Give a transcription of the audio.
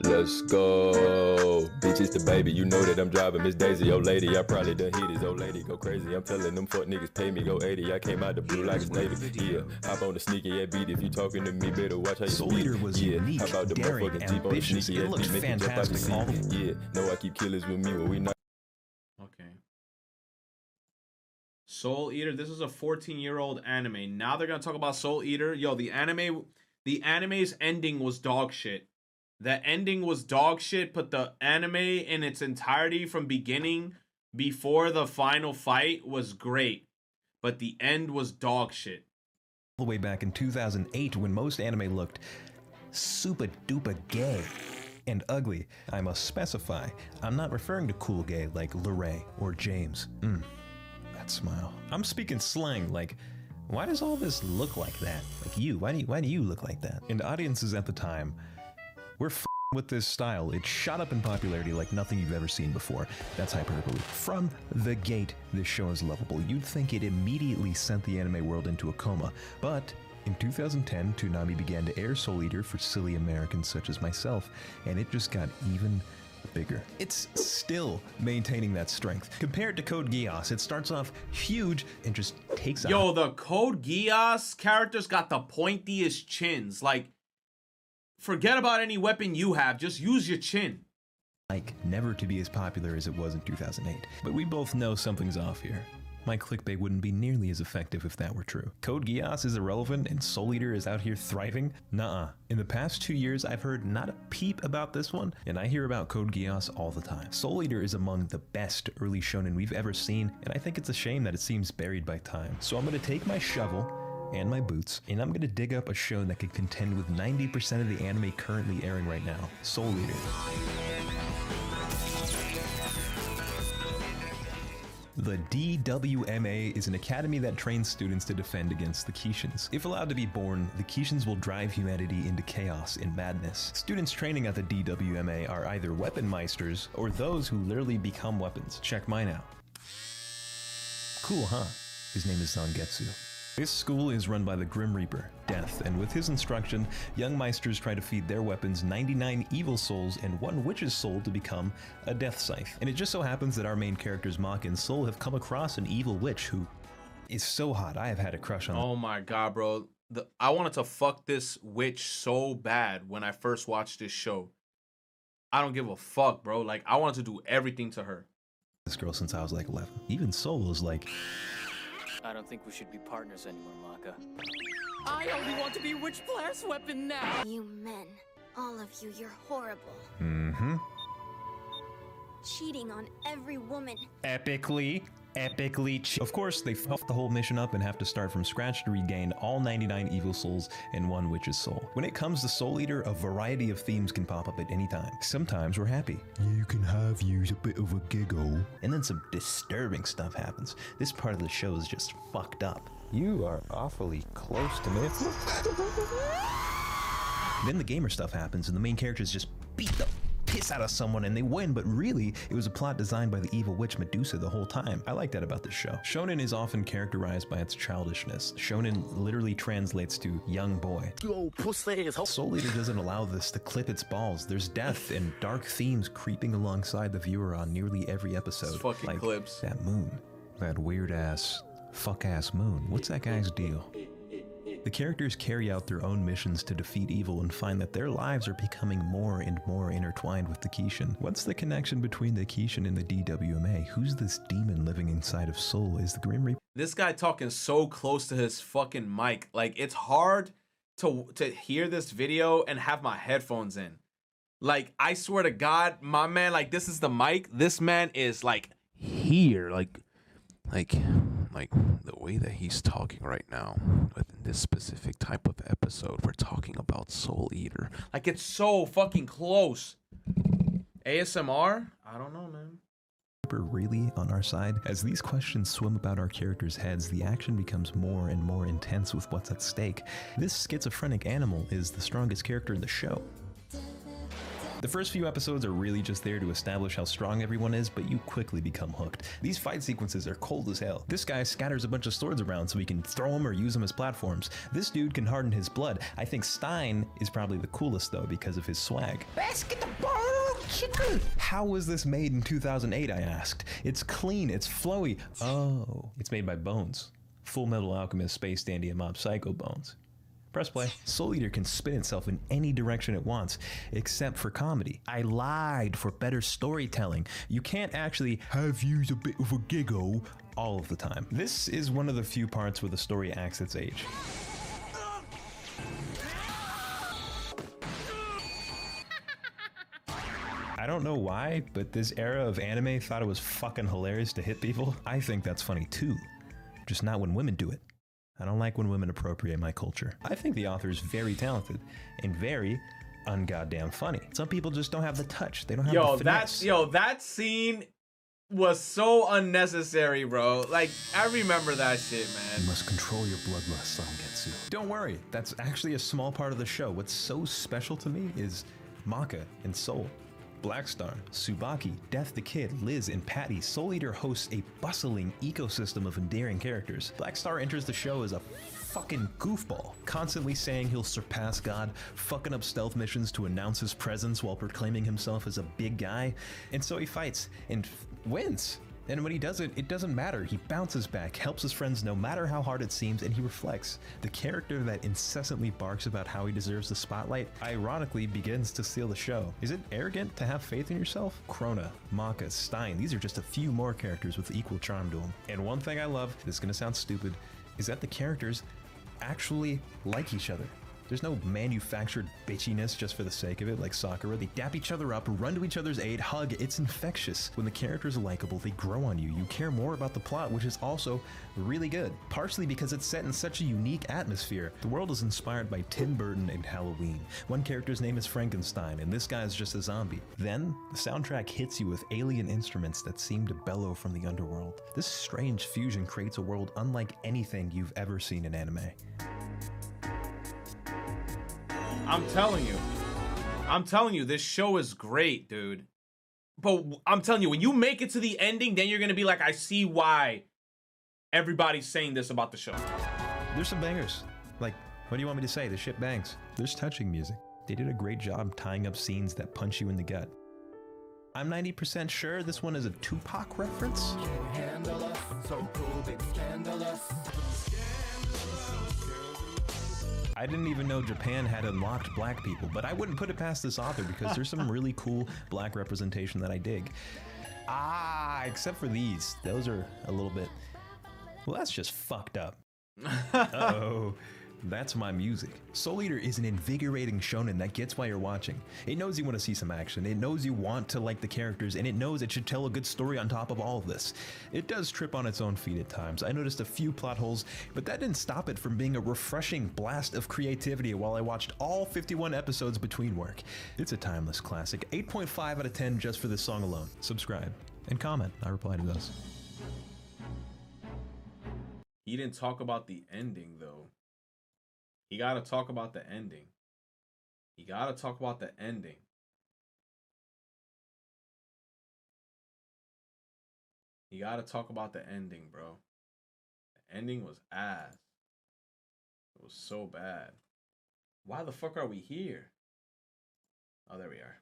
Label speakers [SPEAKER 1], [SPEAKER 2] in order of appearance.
[SPEAKER 1] Let's go. Bitch, it's the baby. You know that I'm driving Miss Daisy, old lady. I probably done hit his old lady. Go crazy. I'm telling them fuck niggas pay me. Go 80. I came out the blue like it's Navy. Yeah. Hop on the sneaky ass beat. If you talking to me, better watch how you
[SPEAKER 2] Soul Eater was unique,
[SPEAKER 1] How about the
[SPEAKER 2] daring,
[SPEAKER 1] motherfucking Jeep on the
[SPEAKER 2] ambitious.
[SPEAKER 1] sneaky
[SPEAKER 2] It
[SPEAKER 1] ass
[SPEAKER 2] looked
[SPEAKER 1] beat? Make it jump out the
[SPEAKER 2] fantastic.
[SPEAKER 1] seat. Yeah. No, I keep killers with me when we not.
[SPEAKER 3] Okay. Soul Eater. This is a 14-year-old anime. Now they're gonna talk about Soul Eater. Yo, the anime's ending was dog shit. The ending was dog shit, but the anime in its entirety from beginning before the final fight was great. But the end was dog shit.
[SPEAKER 2] All the way back in 2008 when most anime looked super duper gay and ugly. I must specify, I'm not referring to cool gay like Lorray or James. That smile. I'm speaking slang like, why does all this look like that? Like you, why do you look like that? And audiences at the time were with this style. It shot up in popularity like nothing you've ever seen before. That's hyperbole. From the gate, this show is lovable. You'd think it immediately sent the anime world into a coma, but in 2010, Toonami began to air Soul Eater for silly Americans such as myself, and it just got even bigger. It's still maintaining that strength. Compared to Code Geass, it starts off huge and just takes off.
[SPEAKER 3] Yo, the Code Geass characters got the pointiest chins. Like, forget about any weapon you have, just use your chin.
[SPEAKER 2] Like, never to be as popular as it was in 2008. But we both know something's off here. My clickbait wouldn't be nearly as effective if that were true. Code Geass is irrelevant and Soul Eater is out here thriving? Nuh-uh. In the past 2 years, I've heard not a peep about this one, and I hear about Code Geass all the time. Soul Eater is among the best early shonen we've ever seen, and I think it's a shame that it seems buried by time. So I'm gonna take my shovel and my boots, and I'm gonna dig up a show that could contend with 90% of the anime currently airing right now, Soul Eater. The DWMA is an academy that trains students to defend against the Kishins. If allowed to be born, the Kishins will drive humanity into chaos and madness. Students training at the DWMA are either weapon meisters or those who literally become weapons. Check mine out. Cool, huh? His name is Zangetsu. This school is run by the Grim Reaper, Death, and with his instruction, young meisters try to feed their weapons 99 evil souls and 1 witch's soul to become a death scythe. And it just so happens that our main characters Mach and Soul have come across an evil witch who is so hot. I have had a crush on her.
[SPEAKER 3] Oh my god, bro. I wanted to fuck this witch so bad when I first watched this show. I don't give a fuck, bro. Like, I wanted to do everything to her.
[SPEAKER 2] This girl since I was like 11. Even Soul was like,
[SPEAKER 4] I don't think we should be partners anymore, Maka. I only want to be Witch Blast weapon now!
[SPEAKER 5] You men, all of you, you're horrible. Cheating on every woman.
[SPEAKER 2] epically. Of course, they fuck the whole mission up and have to start from scratch to regain all 99 evil souls and 1 witch's soul. When it comes to Soul Eater, a variety of themes can pop up at any time. Sometimes we're happy. You can have use a bit of a giggle. And then some disturbing stuff happens. This part of the show is just fucked up. You are awfully close to me. Then the gamer stuff happens and the main characters just beat the piss out of someone and they win, but really it was a plot designed by the evil witch Medusa the whole time. I like that about this show. Shonen is often characterized by its childishness. Shonen literally translates to young boy.
[SPEAKER 4] Yo, pussy.
[SPEAKER 2] Soul Eater doesn't allow this to clip its balls. There's death and dark themes creeping alongside the viewer on nearly every episode.
[SPEAKER 3] It's fucking
[SPEAKER 2] like
[SPEAKER 3] clips.
[SPEAKER 2] that moon. That weird ass, fuck ass moon. What's that guy's deal? The characters carry out their own missions to defeat evil and find that their lives are becoming more and more intertwined with the Kishin. What's the connection between the Kishin and the DWMA? Who's this demon living inside of Soul? Is the Grim Reaper?
[SPEAKER 3] This guy talking so close to his fucking mic. Like, it's hard to hear this video and have my headphones in. Like, I swear to God, my man, like, this is the mic. This man is like here, like
[SPEAKER 6] the way that he's talking right now within this specific type of episode, we're talking about Soul Eater.
[SPEAKER 3] like it's so fucking close. ASMR? I don't know, man.
[SPEAKER 2] Really on our side? As these questions swim about our characters' heads, the action becomes more and more intense with what's at stake. This schizophrenic animal is the strongest character in the show. The first few episodes are really just there to establish how strong everyone is, but you quickly become hooked. These fight sequences are cold as hell. This guy scatters a bunch of swords around so he can throw them or use them as platforms. This dude can harden his blood. I think Stein is probably the coolest though because of his swag. Let's get the bone chicken! How was this made in 2008, I asked? It's clean, it's flowy. Oh, it's made by Bones. Full Metal Alchemist Space Dandy and Mob Psycho Bones. Press play. Soul Eater can spin itself in any direction it wants, except for comedy. I lied for better storytelling. You can't actually have used a bit of a giggle all of the time. This is one of the few parts where the story acts its age. I don't know why, but this era of anime thought it was fucking hilarious to hit people. I think that's funny too, just not when women do it. I don't like when women appropriate my culture. I think the author is very talented and very ungoddamn funny. Some people just don't have the touch. They don't have the finesse.
[SPEAKER 3] That scene was so unnecessary, bro. Like, I remember that shit, man.
[SPEAKER 2] You must control your bloodlust, Sangetsu. Don't worry, that's actually a small part of the show. What's so special to me is Maka and Soul. Blackstar, Tsubaki, Death the Kid, Liz, and Patty, Soul Eater hosts a bustling ecosystem of endearing characters. Blackstar enters the show as a fucking goofball, constantly saying he'll surpass God, fucking up stealth missions to announce his presence while proclaiming himself as a big guy. And so he fights and wins. And when he does it, it doesn't matter. He bounces back, helps his friends no matter how hard it seems, and he reflects. The character that incessantly barks about how he deserves the spotlight, ironically begins to steal the show. Is it arrogant to have faith in yourself? Krona, Maka, Stein, these are just a few more characters with equal charm to them. And one thing I love, this is gonna sound stupid, is that the characters actually like each other. There's no manufactured bitchiness just for the sake of it, like Sakura. They dap each other up, run to each other's aid, hug. It's infectious. When the characters are likable, they grow on you. You care more about the plot, which is also really good. Partially because it's set in such a unique atmosphere. The world is inspired by Tim Burton and Halloween. One character's name is Frankenstein, and this guy's just a zombie. Then, the soundtrack hits you with alien instruments that seem to bellow from the underworld. This strange fusion creates a world unlike anything you've ever seen in anime.
[SPEAKER 3] I'm telling you, this show is great, dude. But I'm telling you, when you make it to the ending, then you're gonna be like, I see why everybody's saying this about the show.
[SPEAKER 2] There's some bangers. Like, what do you want me to say? The shit bangs. There's touching music. They did a great job tying up scenes that punch you in the gut. I'm 90% sure this one is a Tupac reference. I didn't even know Japan had unlocked black people, but I wouldn't put it past this author because there's some really cool black representation that I dig. Except for these. Those are a little bit... Well, that's just fucked up. Uh-oh. That's my music. Soul Eater is an invigorating shonen that gets why you're watching. It knows you want to see some action, it knows you want to like the characters, and it knows it should tell a good story on top of all of this. It does trip on its own feet at times. I noticed a few plot holes, but that didn't stop it from being a refreshing blast of creativity while I watched all 51 episodes between work. It's a timeless classic. 8.5 out of 10 just for this song alone. Subscribe and comment. I reply to those.
[SPEAKER 3] He didn't talk about the ending, though. You gotta talk about the ending. You gotta talk about the ending. You gotta talk about the ending, bro. The ending was ass. It was so bad. Why the fuck are we here? Oh, there we are.